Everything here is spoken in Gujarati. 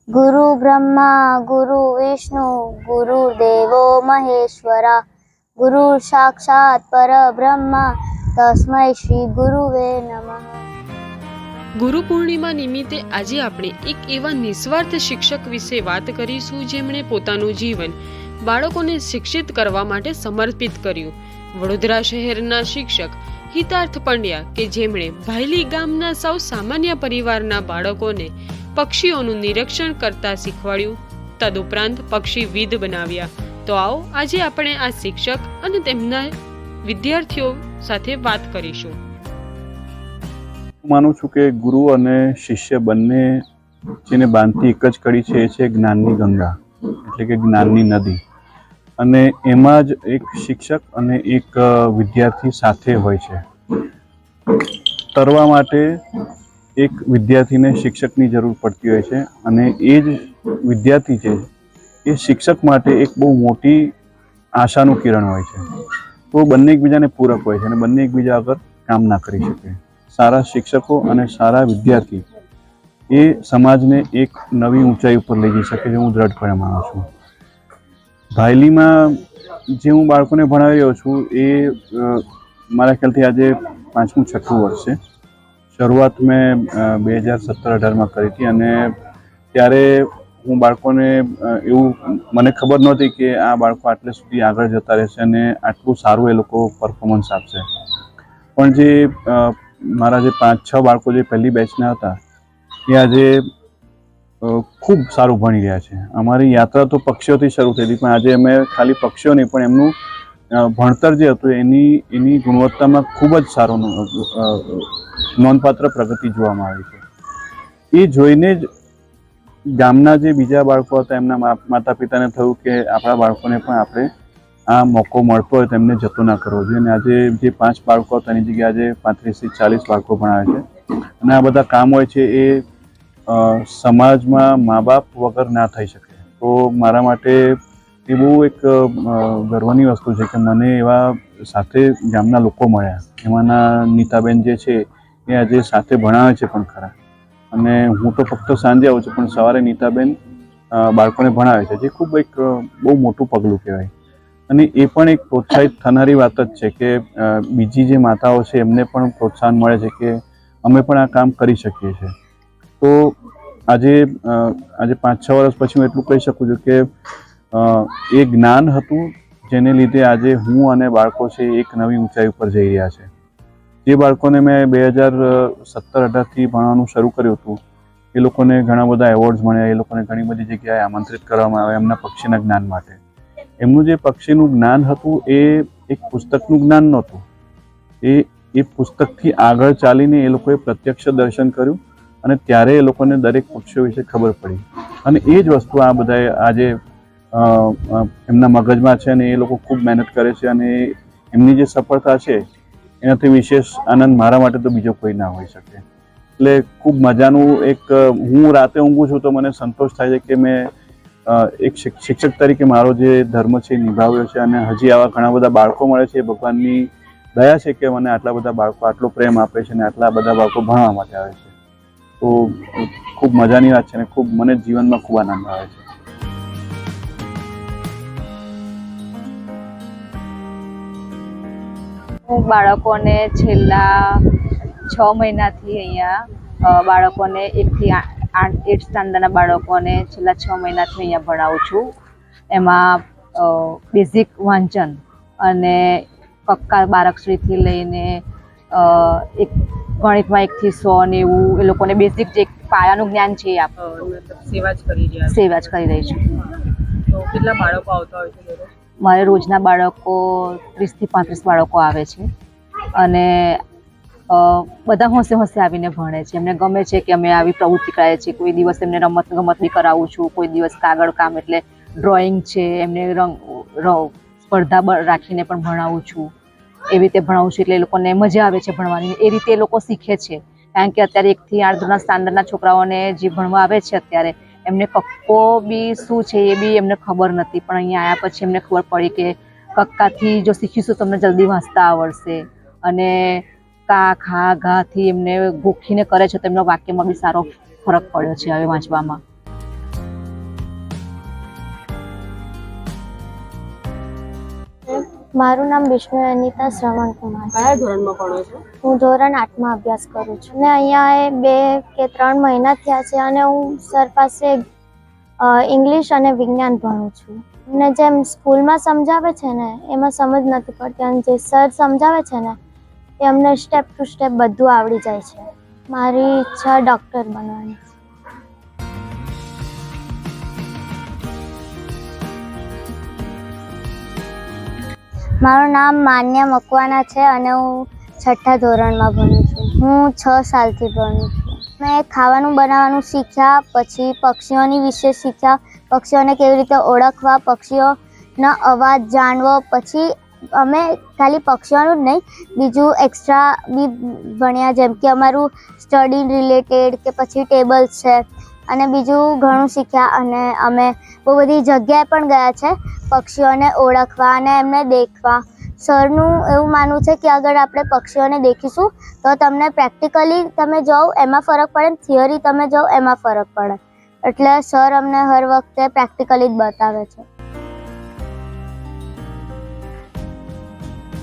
गुरु ब्रह्मा गुरु विष्णु गुरुदेवो महेश्वरा गुरु साक्षात् परब्रह्मा तस्मै श्री गुरुवे नमः। ગુરુ પૂર્ણિમા નિમિત્તે આજે આપણે એક એવા નિસ્વાર્થ શિક્ષક વિશે વાત કરીશું જેમણે પોતાનું જીવન બાળકોને શિક્ષિત કરવા માટે સમર્પિત કર્યું। વડોદરા શહેરના શિક્ષક હિતાર્થ પંડ્યા કે જેમણે ભાયલી ગામના સૌ સામાન્ય પરિવારના બાળકોને પક્ષીઓનું નિરીક્ષણ કરતા શીખવાડ્યું, તદુપરાંત પક્ષીવિદ બનાવ્યા। તો આવો આજે આપણે આ શિક્ષક અને તેમના વિદ્યાર્થીઓ સાથે વાત કરીશું। માનું છું કે ગુરુ અને શિષ્ય બંને જેને બાંધતી એક જ કડી છે એ છે જ્ઞાનની ગંગા, એટલે કે જ્ઞાનની નદી। અને એમાં જ એક શિક્ષક અને એક વિદ્યાર્થી સાથે હોય છે। તરવા માટે એક વિદ્યાર્થીને શિક્ષકની જરૂર પડતી હોય છે અને એ જ વિદ્યાર્થી છે એ શિક્ષક માટે એક બહુ મોટી આશાનું કિરણ હોય છે। તો બંને એકબીજાને પૂરક હોય છે અને બંને એકબીજા આગળ કામ ના કરી શકે। સારા શિક્ષકો અને સારા વિદ્યાર્થી એ સમાજને એક નવી ઊંચાઈ ઉપર લઈ જઈ શકે છે, હું દ્રઢપણે માનું છું। ભાયલીમાં જે હું બાળકોને ભણાવી રહ્યો છું એ મારા ખ્યાલથી આજે 5મું 6ઠું વર્ષ છે। શરૂઆત મેં 2017-18માં કરી હતી અને ત્યારે હું બાળકોને એવું મને ખબર નહોતી કે આ બાળકો આટલે સુધી આગળ જતા રહેશે અને આટલું સારું એ લોકો પરફોર્મન્સ આપશે। પણ જે મારા જે 5-6 બાળકો જે પહેલી બેચના હતા એ આજે ખૂબ સારું ભણી રહ્યા છે। અમારી યાત્રા તો પક્ષીઓથી શરૂ થઈ હતી, પણ આજે અમે ખાલી પક્ષીઓ નહીં પણ એમનું ભણતર જે હતું એની ગુણવત્તામાં ખૂબ જ સારો નોંધપાત્ર પ્રગતિ જોવામાં આવી છે। એ જોઈને જ ગામના જે બીજા બાળકો હતા એમના માતા પિતાને થયું કે આપણા બાળકોને પણ આપણે આ મોકો મળતો હોય તો એમને જતો ના કરવો જોઈએ। અને આજે જે 5 બાળકો હતા એની જગ્યાએ આજે 35 થી 40 બાળકો ભણાવે છે અને આ બધા કામ હોય છે એ સમાજમાં મા બાપ વગર ના થઈ શકે। તો મારા માટે એ બહુ એક ગર્વની વસ્તુ છે કે મને એવા સાથે ગામના લોકો મળ્યા। એમાંના નીતાબેન જે છે એ આજે સાથે ભણાવે છે પણ ખરા, અને હું તો ફક્ત સાંજે આવું છું પણ સવારે નીતાબેન બાળકોને ભણાવે છે, જે ખૂબ એક બહુ મોટું પગલું કહેવાય। અને એ પણ એક પ્રોત્સાહિત થનારી વાત જ છે કે બીજી જે માતાઓ છે એમને પણ પ્રોત્સાહન મળે છે કે અમે પણ આ કામ કરી શકીએ છીએ। તો આજે 5-6 વર્ષ પછી હું એટલું કહી શકું છું કે એ જ્ઞાન હતું જેને લીધે આજે હું અને બાળકો છે એક નવી ઊંચાઈ ઉપર જઈ રહ્યા છે। જે બાળકોને મેં 2017-18થી ભણવાનું શરૂ કર્યું હતું એ લોકોને ઘણા બધા એવોર્ડ્સ મળ્યા, એ લોકોને ઘણી બધી જગ્યાએ આમંત્રિત કરવામાં આવે એમના પક્ષીના જ્ઞાન માટે। એમનું જે પક્ષીનું જ્ઞાન હતું એ એક પુસ્તકનું જ્ઞાન નહોતું, એ પુસ્તકથી આગળ ચાલીને એ લોકોએ પ્રત્યક્ષ દર્શન કર્યું અને ત્યારે એ લોકોને દરેક પક્ષીઓ વિશે ખબર પડી। અને એ જ વસ્તુ આ બધાએ આજે એમના મગજમાં છે અને એ લોકો ખૂબ મહેનત કરે છે અને એમની જે સફળતા છે એનાથી વિશેષ આનંદ મારા માટે તો બીજો કોઈ ના હોઈ શકે। એટલે ખૂબ મજાનું એક હું રાતે ઊંઘું છું તો મને સંતોષ થાય છે કે મેં એક શિક્ષક તરીકે મારો જે ધર્મ છે એ નિભાવ્યો છે અને હજી આવા ઘણા બધા બાળકો મળે છે। ભગવાનની દયા છે કે મને આટલા બધા બાળકો આટલો પ્રેમ આપે છે અને આટલા બધા બાળકો ભણવા માટે આવે છે। તો ખૂબ મજાની વાત છે અને ખૂબ મને જીવનમાં ખૂબ આનંદ આવે છે। હું બાળકોને છેલ્લા 6 મહિનાથી અહીંયા બાળકોને 1 થી 8 સ્ટાન્ડર્ડના બાળકોને છેલ્લા 6 મહિનાથી અહીંયા ભણાવું છું। એમાં બેઝિક વાંચન અને કક્કા બારાક્ષરીથી લઈને એક ગણિતમાં 1 થી 100 ને એવું એ લોકોને બેઝિક જે પાયાનું જ્ઞાન છે એ સેવા જ કરી રહી છું। તો કેટલા બાળકો આવતા હોય છે દરરોજ? મારે રોજના બાળકો 30 થી 35 બાળકો આવે છે અને બધા હોંશે હોંશે આવીને ભણે છે। એમને ગમે છે કે અમે આવી પ્રવૃત્તિ કરાવીએ છીએ। કોઈ દિવસ એમને રમત ગમત બી કરાવું છું, કોઈ દિવસ કાગળ કામ એટલે ડ્રોઈંગ છે એમને સ્પર્ધા રાખીને પણ ભણાવું છું। એવી રીતે ભણાવું છું એટલે એ લોકોને મજા આવે છે ભણવાની, એ રીતે એ લોકો શીખે છે। કારણ કે અત્યારે 1 થી 8 સ્ટાન્ડર્ડના છોકરાઓને જે ભણવા આવે છે અત્યારે એમને કક્કો બી શું છે એ બી એમને ખબર નથી, પણ અહીંયા આવ્યા પછી એમને ખબર પડી કે કક્કાથી જો શીખીશું તમને જલ્દી વાંચતા આવડશે અને કા ખા ઘાથી એમને ગોખીને કરે છે તો એમના વાક્યમાં બી સારો ફરક પડ્યો છે હવે વાંચવામાં। મારું નામ વિષ્ણુ અનિતા શ્રવણ કુમાર છે. કયા ધોરણમાં ભણો છો? હું ધોરણ 8માં અભ્યાસ કરું છું ને અહીંયા 2 કે 3 મહિના થયા છે અને હું સર પાસે ઇંગ્લિશ અને વિજ્ઞાન ભણું છું. ને જેમ સ્કૂલમાં સમજાવે છે ને એમાં સમજ નથી પડતી અને જે સર સમજાવે છે ને એ અમને સ્ટેપ ટુ સ્ટેપ બધું આવડી જાય છે. મારી ઈચ્છા ડૉક્ટર બનવાની છે. મારું નામ માન્ય મકવાના છે અને હું 6ઠ્ઠા ધોરણમાં ભણું છું. હું 6 સાલથી ભણું છું. મેં ખાવાનું બનાવવાનું શીખ્યા, પછી પક્ષીઓની વિશે શીખ્યા, પક્ષીઓને કેવી રીતે ઓળખવા, પક્ષીઓના અવાજ જાણવો. પછી અમે ખાલી પક્ષીઓનું જ નહીં બીજું એક્સ્ટ્રા બી ભણ્યા, જેમ કે અમારું સ્ટડી રિલેટેડ કે પછી ટેબલ્સ છે અને બીજું ઘણું શીખ્યા. અને અમે બહુ બધી જગ્યાએ પણ ગયા છે પક્ષીઓને ઓળખવા અને એમને દેખવા. સરનું એવું માનવું છે કે અગર આપણે પક્ષીઓને દેખીશું તો તમને પ્રેક્ટિકલી તમે જાઓ એમાં ફરક પડે, થિયરી તમે જાઓ એમાં ફરક પડે. એટલે સર અમને હર વખતે પ્રેક્ટિકલી જ બતાવે છે.